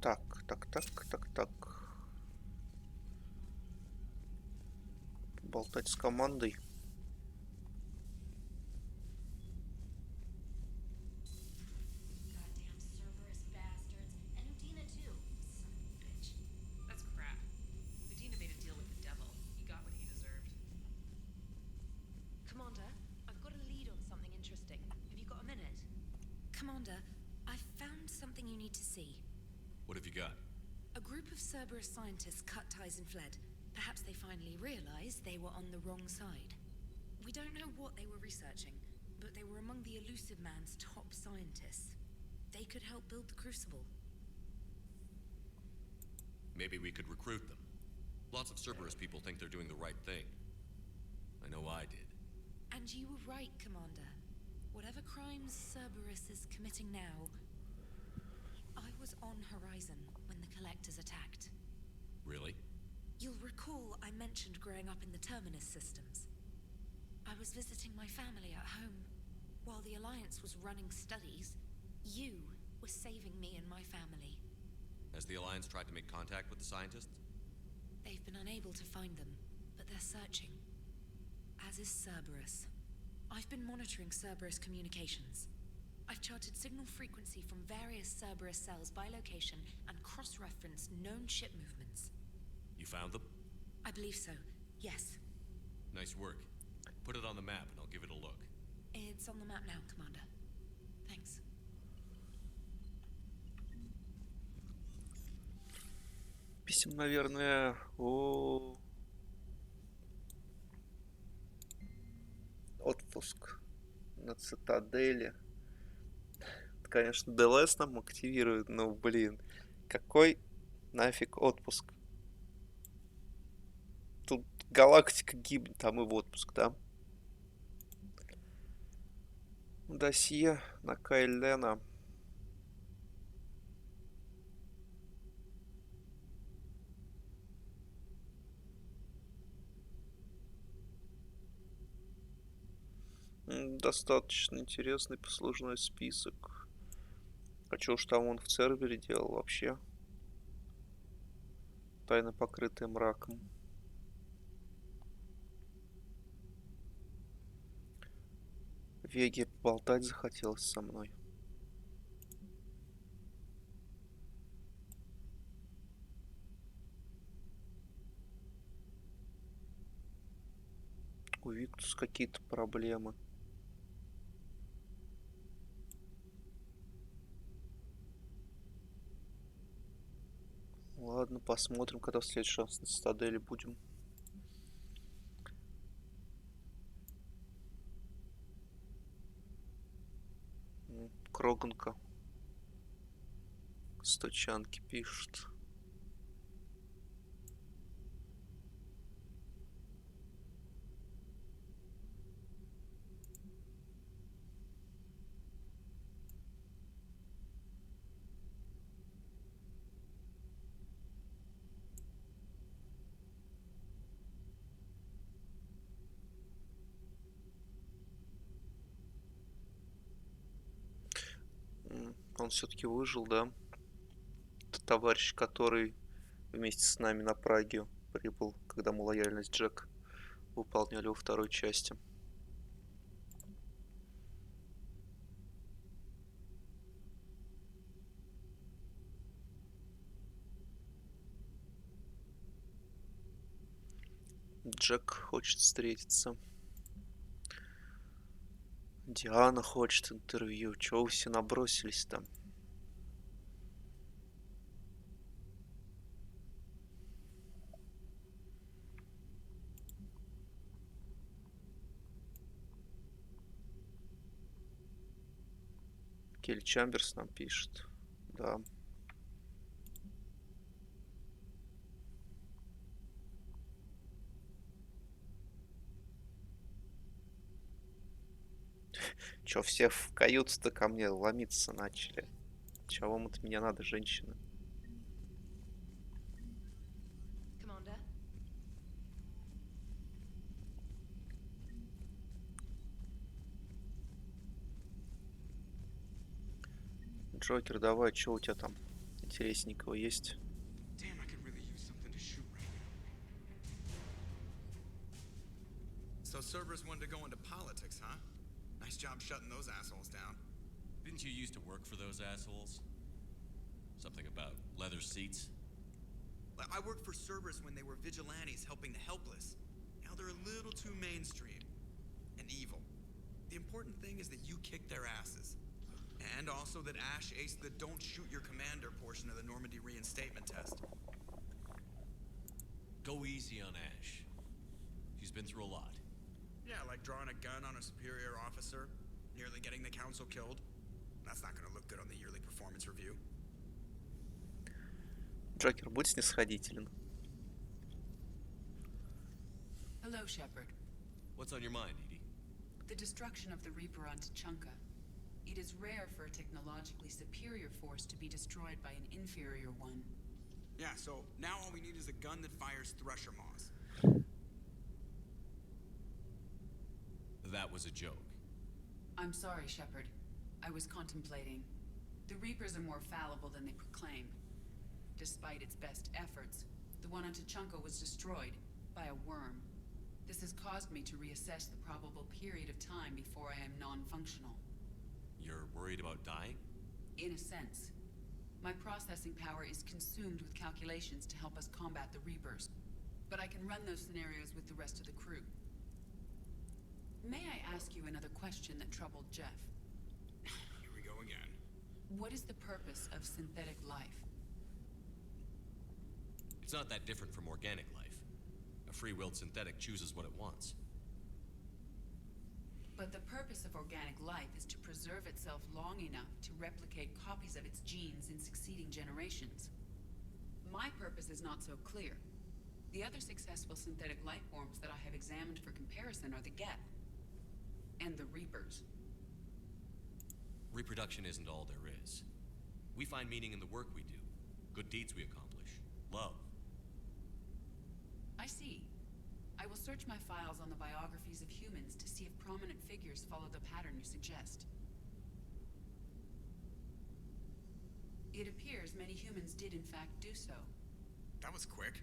Так. Болтать с командой. Goddamn Cerberus bastards. And Udina too. Son of a bitch. That's crap. Udina made a deal with the devil. He got what he deserved. Commander, I've got a lead on something interesting. Have you got a minute? Commander, I've found something you need to see. What have you got? A group of Cerberus scientists cut ties and fled. Perhaps they finally realized they were on the wrong side. We don't know what they were researching, but they were among the Elusive Man's top scientists. They could help build the Crucible. Maybe we could recruit them. Lots of Cerberus people think they're doing the right thing. I know I did. And you were right, Commander. Whatever crimes Cerberus is committing now, I was on Horizon when the Collectors attacked. Really? You'll recall I mentioned growing up in the Terminus systems. I was visiting my family at home. While the Alliance was running studies, you were saving me and my family. Has the Alliance tried to make contact with the scientists? They've been unable to find them, but they're searching. As is Cerberus. I've been monitoring Cerberus communications. I've charted signal frequency from various Cerberus cells by location and cross-referenced known ship movements. You found them? I believe so, yes. Nice work. Put it on the map and I'll give it a look. It's on the map now, Commander. Thanks. Писем, наверное, отпуск на цитадели. Это, конечно, ДЛС нам активирует, но, блин, какой нафиг отпуск? Тут галактика гибнет, а мы в отпуск, да? Досье на Кайлена. Достаточно интересный послужной список. А что уж там он в Цербере делал вообще? Тайна, покрытая мраком. Веге поболтать захотелось со мной. У Виктуса какие-то проблемы. Ладно, посмотрим, когда в следующий раз на цитадели будем. Кроганка. Стучанки пишет. Он все-таки выжил, да? Это товарищ, который вместе с нами на Прагию прибыл, когда мы лояльность Джек выполняли во второй части. Джек хочет встретиться. Диана хочет интервью. Чего вы все набросились там? Келли Чамберс нам пишет. Да. Чё, все в каюту-то ко мне ломиться начали? Чего вам от меня надо, женщины? Commander? Джокер, давай, чё у тебя там интересненького есть? Damn, I could really use something to shoot right now. So Cerberus wanted to go into politics, huh? Nice job shutting those assholes down. Didn't you used to work for those assholes? Something about leather seats? I worked for Cerberus when they were vigilantes helping the helpless. Now they're a little too mainstream and evil. The important thing is that you kicked their asses. And also that Ash aced the don't shoot your commander portion of the Normandy reinstatement test. Go easy on Ash. She's been through a lot. Yeah, like drawing a gun on a superior officer, nearly getting the council killed. That's not gonna look good on the yearly performance review. Джокер, будь снисходителен. Hello, Shepard. What's on your mind, Edie? The destruction of the Reaper on Tuchanka. It is rare for a technologically superior force to be destroyed by an inferior one. Yeah, so now all we need is a gun that fires Thresher Moths. That was a joke. I'm sorry, Shepard. I was contemplating. The Reapers are more fallible than they proclaim. Despite its best efforts, the one on Tuchanka was destroyed by a worm. This has caused me to reassess the probable period of time before I am non-functional. You're worried about dying? In a sense. My processing power is consumed with calculations to help us combat the Reapers. But I can run those scenarios with the rest of the crew. May I ask you another question that troubled Jeff? Here we go again. What is the purpose of synthetic life? It's not that different from organic life. A free-willed synthetic chooses what it wants. But the purpose of organic life is to preserve itself long enough to replicate copies of its genes in succeeding generations. My purpose is not so clear. The other successful synthetic life forms that I have examined for comparison are the Geth and the Reapers. Reproduction isn't all there is. We find meaning in the work we do, good deeds we accomplish, love. I see. I will search my files on the biographies of humans to see if prominent figures follow the pattern you suggest. It appears many humans did in fact do so. That was quick.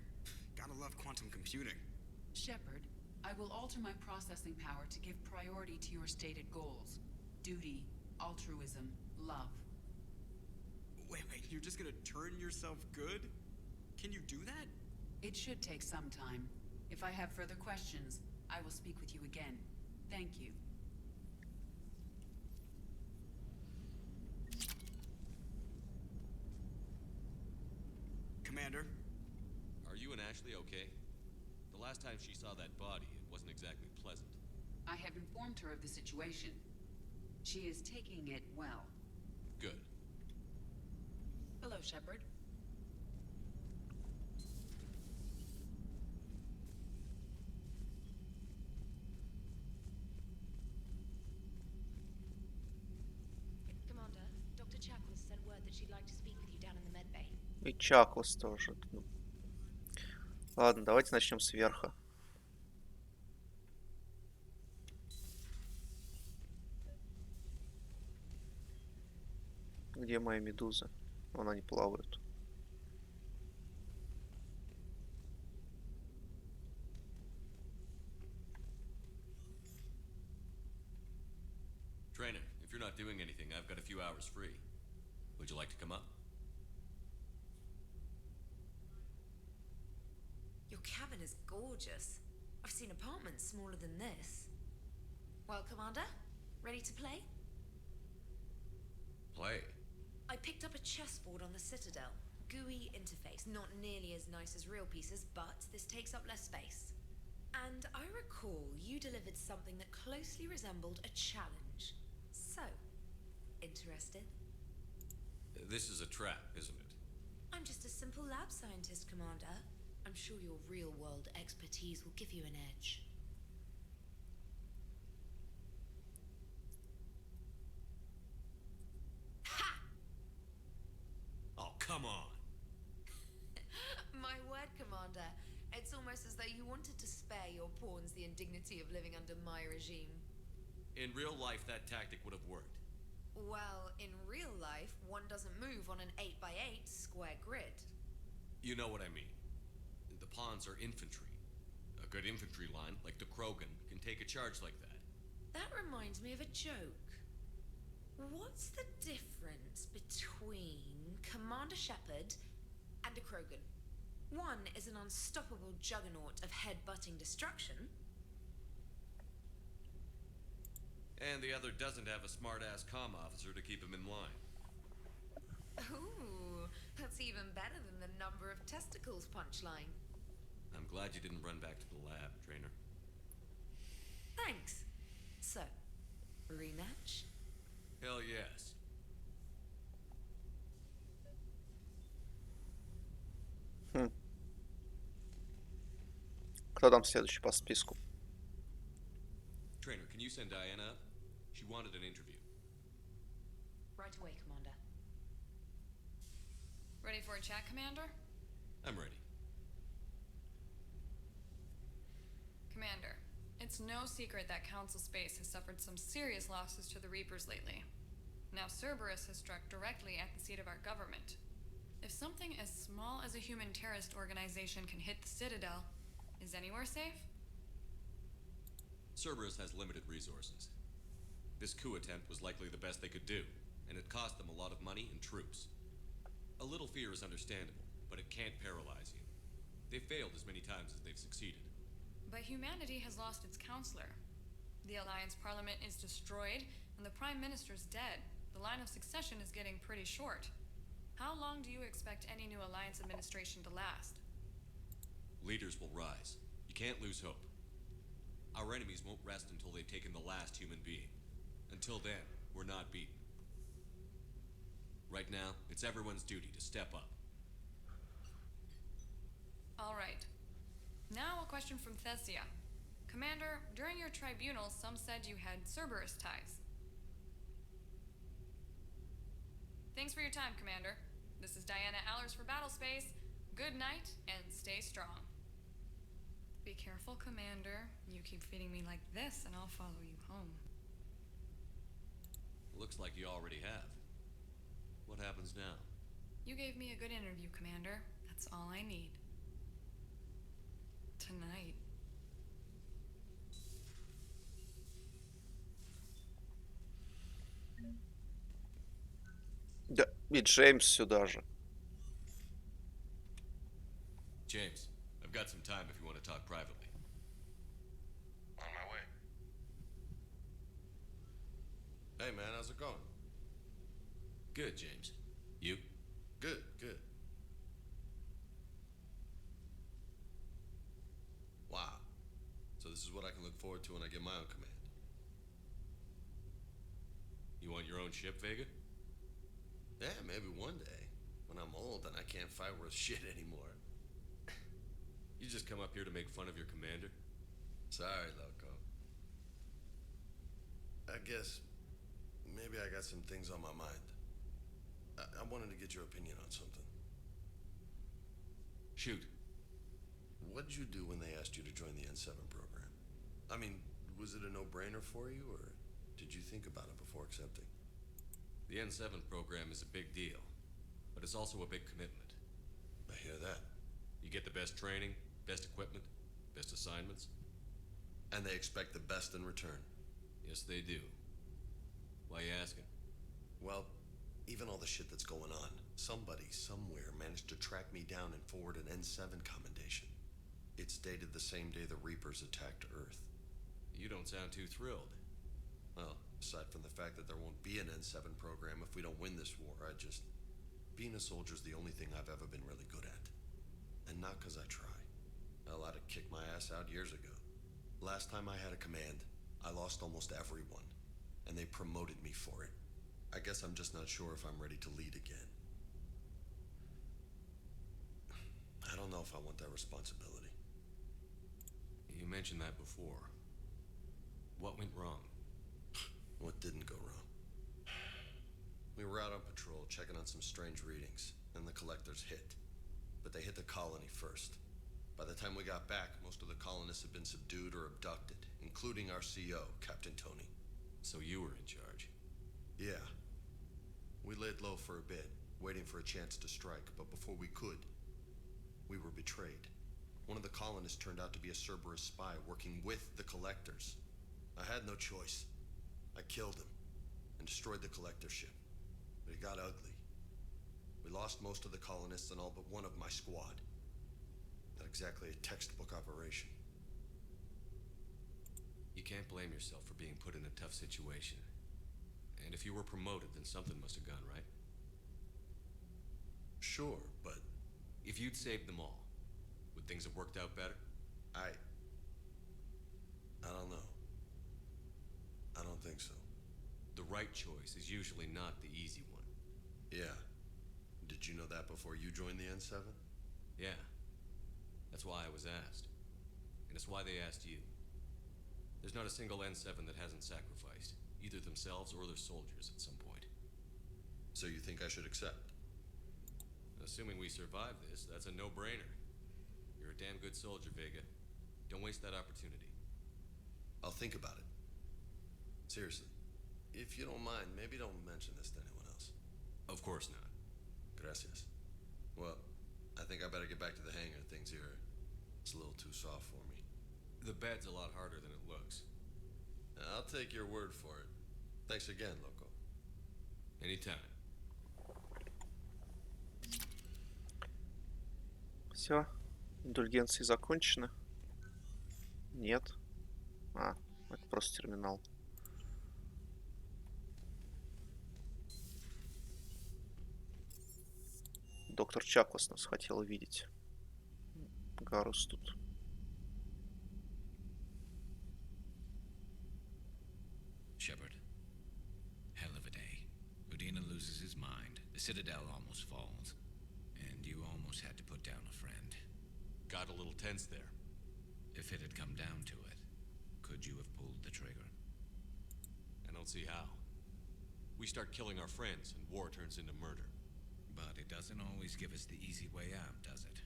Gotta love quantum computing. Shepard, I will alter my processing power to give priority to your stated goals. Duty, altruism, love. Wait, you're just gonna turn yourself good? Can you do that? It should take some time. If I have further questions, I will speak with you again. Thank you. Commander? Are you and Ashley okay? The last time she saw that body, it wasn't exactly pleasant. I have informed her of the situation. She is taking it well. Good. Hello, Shepard. Commander, Dr. Chackles sent word that she'd like to speak with you down in the medbay. И Чаклс тоже. Ну. Ладно, давайте начнем сверху. Где моя медуза? Она не плавает. Trainer, if you're not doing anything, I've got a few hours free. Would you like to come up? Your cabin is gorgeous. I've seen apartments smaller than this. Well, Commander, ready to play? Play. I picked up a chessboard on the Citadel. GUI interface, not nearly as nice as real pieces, but this takes up less space. And I recall you delivered something that closely resembled a challenge. So, interested? This is a trap, isn't it? I'm just a simple lab scientist, Commander. I'm sure your real-world expertise will give you an edge. Ha! Oh, come on. My word, Commander. It's almost as though you wanted to spare your pawns the indignity of living under my regime. In real life, that tactic would have worked. Well, in real life, one doesn't move on an 8x8 square grid. You know what I mean. The pawns are infantry. A good infantry line, like the Krogan, can take a charge like that. That reminds me of a joke. What's the difference between Commander Shepard and a Krogan? One is an unstoppable juggernaut of head-butting destruction. And the other doesn't have a smart-ass comm officer to keep him in line. Ooh, that's even better than the number of testicles punchline. I'm glad you didn't run back to the lab, Trainer. Thanks. So, rematch? Hell yes. Кто там следующий по списку? Trainer, can you send Diana up? She wanted an interview. Right away, Commander. Ready for a chat, Commander? I'm ready. Commander, it's no secret that Council Space has suffered some serious losses to the Reapers lately. Now Cerberus has struck directly at the seat of our government. If something as small as a human terrorist organization can hit the Citadel, is anywhere safe? Cerberus has limited resources. This coup attempt was likely the best they could do, and it cost them a lot of money and troops. A little fear is understandable, but it can't paralyze you. They've failed as many times as they've succeeded. But humanity has lost its counselor. The Alliance Parliament is destroyed, and the Prime Minister's dead. The line of succession is getting pretty short. How long do you expect any new Alliance administration to last? Leaders will rise. You can't lose hope. Our enemies won't rest until they've taken the last human being. Until then, we're not beaten. Right now, it's everyone's duty to step up. All right. Now a question from Thessia. Commander, during your tribunal, some said you had Cerberus ties. Thanks for your time, Commander. This is Diana Allers for Battlespace. Good night, and stay strong. Be careful, Commander. You keep feeding me like this, and I'll follow you home. Looks like you already have. What happens now? You gave me a good interview, Commander. That's all I need. Tonight. Да, и Джеймс сюда же. James, I've got some time if you want to talk privately. On my way. Hey man, how's it going? Good, James. You? Good, good. Wow. So this is what I can look forward to when I get my own command. You want your own ship, Vega? Yeah, maybe one day. When I'm old and I can't fight worth shit anymore. You just come up here to make fun of your commander? Sorry, loco. I guess maybe I got some things on my mind. I wanted to get your opinion on something. Shoot. What'd you do when they asked you to join the N7 program? I mean, was it a no-brainer for you, or did you think about it before accepting? The N7 program is a big deal, but it's also a big commitment. I hear that. You get the best training, best equipment, best assignments. And they expect the best in return. Yes, they do. Why you asking? Well, even all the shit that's going on, somebody somewhere managed to track me down and forward an N7 commendation. It's dated the same day the Reapers attacked Earth. You don't sound too thrilled. Well, aside from the fact that there won't be an N7 program if we don't win this war, being a soldier's the only thing I've ever been really good at. And not because I try. Hell, I'd have kicked my ass out years ago. Last time I had a command, I lost almost everyone. And they promoted me for it. I guess I'm just not sure if I'm ready to lead again. I don't know if I want that responsibility. You mentioned that before. What went wrong? What didn't go wrong? We were out on patrol, checking on some strange readings, and the collectors hit. But they hit the colony first. By the time we got back, most of the colonists had been subdued or abducted, including our CO, Captain Tony. So you were in charge. Yeah, laid low for a bit, waiting for a chance to strike, but before we could, we were betrayed. One of the colonists turned out to be a Cerberus spy working with the Collectors. I had no choice. I killed him and destroyed the Collector ship. But it got ugly. We lost most of the colonists and all but one of my squad. Not exactly a textbook operation. You can't blame yourself for being put in a tough situation. And if you were promoted, then something must have gone right. Sure, but If you'd saved them all, would things have worked out better? I don't know. I don't think so. The right choice is usually not the easy one. Yeah. Did you know that before you joined the N7? Yeah. That's why I was asked. And it's why they asked you. There's not a single N7 that hasn't sacrificed, either themselves or their soldiers at some point. So you think I should accept? Assuming we survive this, that's a no-brainer. You're a damn good soldier, Vega. Don't waste that opportunity. I'll think about it. Seriously. If you don't mind, maybe don't mention this to anyone else. Of course not. Gracias. Well, I think I better get back to the hangar. Things here, it's a little too soft for me. The bed's a lot harder than it looks. I'll take your word for it. Thanks again, Loco. Anytime. Все. Индульгенции закончены? Нет. А, это просто терминал. Доктор Чаклас нас хотел видеть. Гарус тут. Shepard. Hell of a day. Udina loses his mind. The Citadel almost falls. And you almost had to put down a friend. Got a little tense there. If it had come down to it, could you have pulled the trigger? I don't see how. We start killing our friends, and war turns into murder. But it doesn't always give us the easy way out, does it?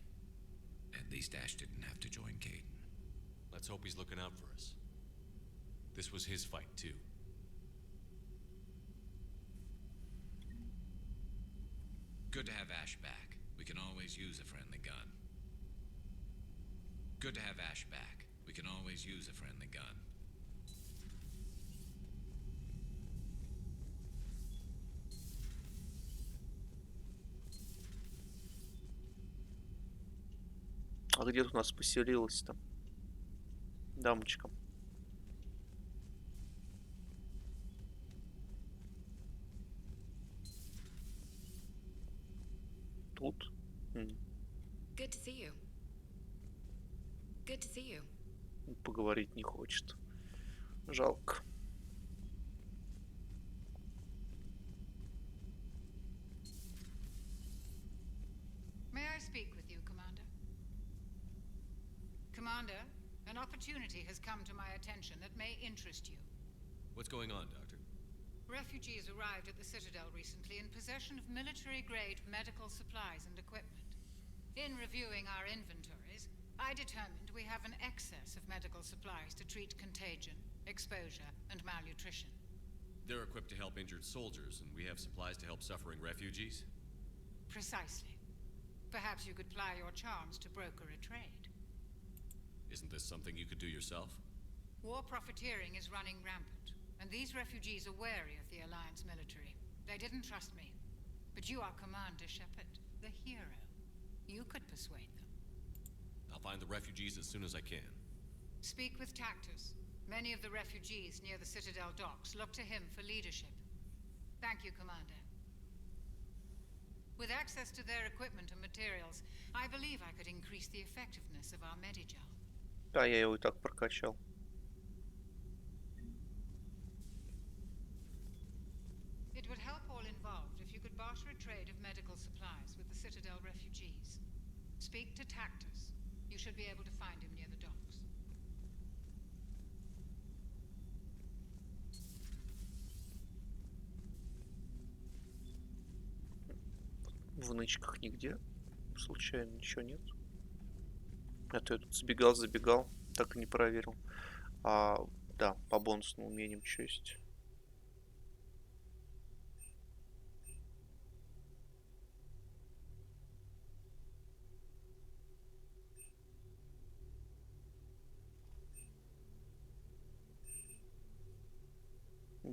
At least Ash didn't have to join Caden. Let's hope he's looking out for us. This was his fight, too. Good to have Ash back. We can always use a friendly gun. Good to have Ash back. We can always use a friendly gun. А где тут у нас поселилась-то? Дамочка. Тут? Good to see you. Good to see you. Поговорить не хочет. Жалко. May I speak with you, Commander? Commander, an opportunity has come to my attention that may interest you. What's going on, Doctor? Refugees arrived at the Citadel recently in possession of military-grade medical supplies and equipment. In reviewing our inventories, I determined we have an excess of medical supplies to treat contagion, exposure, and malnutrition. They're equipped to help injured soldiers, and we have supplies to help suffering refugees? Precisely. Perhaps you could ply your charms to broker a trade. Isn't this something you could do yourself? War profiteering is running rampant, and these refugees are wary of the Alliance military. They didn't trust me. But you are Commander Shepard, the hero. You could persuade them. I'll find the refugees as soon as I can. Speak with Tactus. Many of the refugees near the Citadel docks look to him for leadership. Thank you, Commander. With access to their equipment and materials, I believe I could increase the effectiveness of our Medigel. Да, я его и так прокачал. It would help all involved if you could barter a trade of medical supplies with the Citadel refugees. Speak to Tactus. You should be able to find him near the docks. В нычках нигде. Случайно ничего нет. А то я тут забегал, так и не проверил. А, да, по бонусным умениям что есть.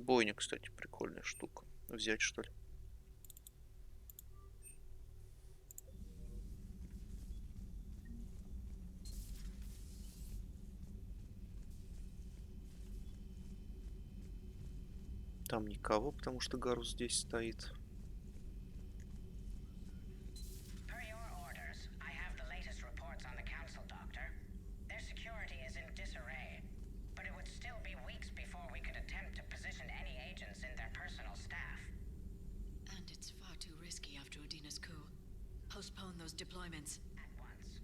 Бойня, кстати, прикольная штука. Взять, что ли? Там никого, потому что Гарус здесь стоит. Per your orders, I have the latest reports on the Council, Doctor. Their security is in disarray, but it would still be weeks before we could attempt to position any agents in their personal staff. And it's far too risky after Udina's coup. Postpone those deployments. At once.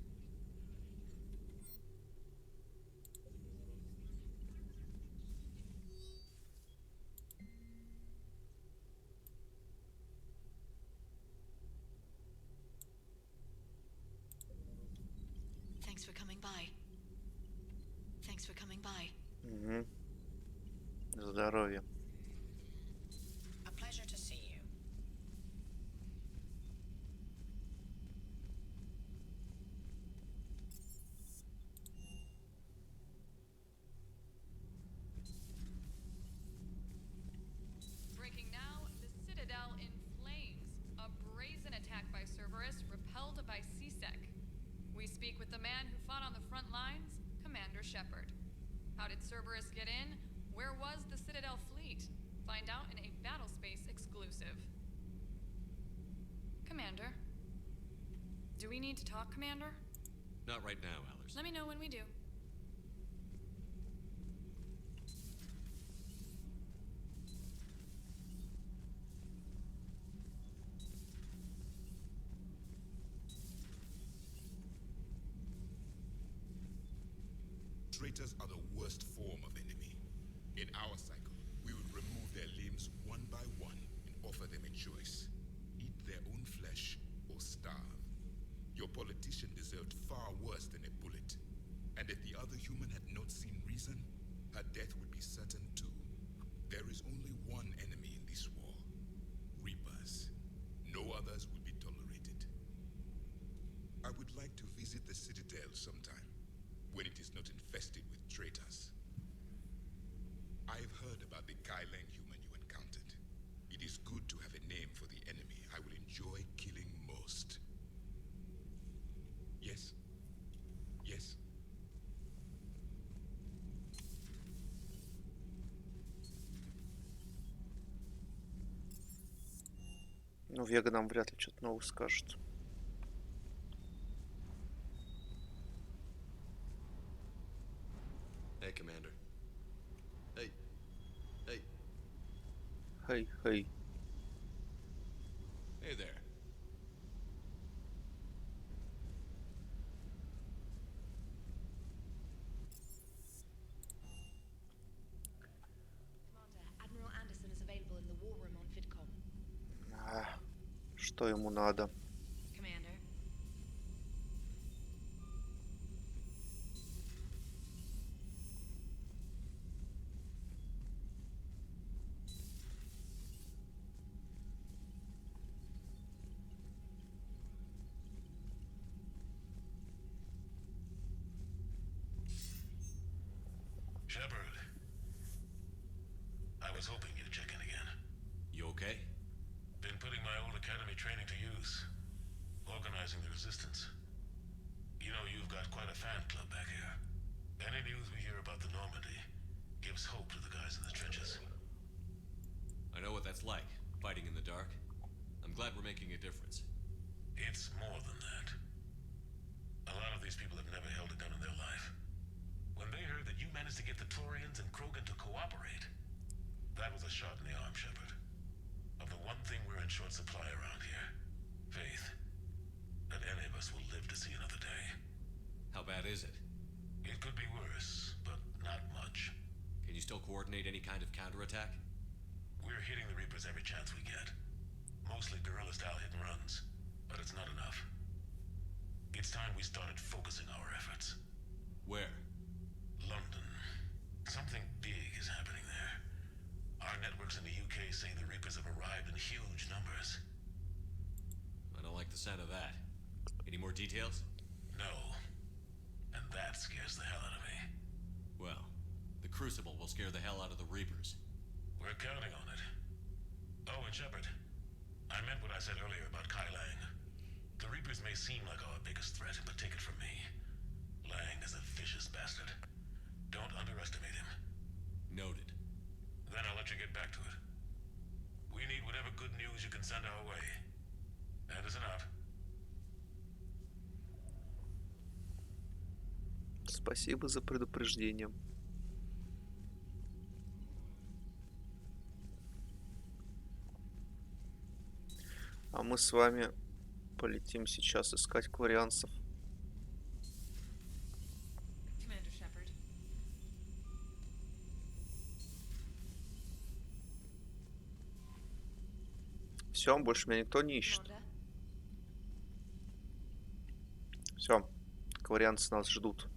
Thanks for coming by. Thanks for coming by. Угу. Здоровье. A pleasure to see you. Breaking now, the Citadel in flames. A brazen attack by Cerberus, repelled by CSEC. We speak with the man who fought on the front lines, Commander Shepard. How did Cerberus get in? Where was the Citadel fleet? Find out in a Battlespace exclusive. Commander? Do we need to talk, Commander? Not right now, Allers. Let me know when we do. Traitors are the worst form of enemy. In our cycle, we would remove their limbs one by one and offer them a choice. Eat their own flesh or starve. Your politician deserved far worse than a bullet. And if the other human had not seen reason, her death would be certain too. There is only one enemy in this war. Reapers. No others will be tolerated. I would like to visit the Citadel sometime, when it is not infested with traitors. I've heard about the Kylan human you encountered. It is good to have a name for the enemy I will enjoy killing most. Yes? Yes? Ну, Вега нам вряд ли что-то новое скажет. Hey, Commander. Hey. Hey. Хей, хей. Hey there. Commander, Admiral Anderson is available in the war room on VidCom. Что ему надо? Commander. Shepard. I was hoping you'd check in again. You okay? Been putting my old academy training to use. Organizing the resistance. You know, you've got quite a fan club back here. Any news we hear about the Normandy gives hope to the guys in the trenches. I know what that's like, fighting in the dark. I'm glad we're making a difference. It's more than that. A lot of these people have never held a gun in their life. When they heard that you managed to get the Torians and Krogan to cooperate, that was a shot in the arm, Shepard. Of the one thing we're in short supply around here, faith. That any of us will live to see another day. How bad is it? It could be worse, but not much. Can you still coordinate any kind of counterattack? We're hitting the Reapers every chance we get. Mostly guerrilla-style hit and runs, but it's not enough. It's time we started focusing our efforts. Where? London. Something big is happening there. Our networks in the UK say the Reapers have arrived in huge numbers. I don't like the sound of that. Any more details? No. And that scares the hell out of me. Well, the Crucible will scare the hell out of the Reapers. We're counting on it. Oh, and Shepard, I meant what I said earlier about Kai Lang. The Reapers may seem like our biggest threat, but take it from me. Lang is a vicious bastard. Don't underestimate him. Noted. Then I'll let you get back to it. We need whatever good news you can send our way. Anderson out. Спасибо за предупреждение. А мы с вами полетим сейчас искать кварианцев. Commander Shepard. Все, больше меня никто не ищет. Commander. Все, кварианцы нас ждут.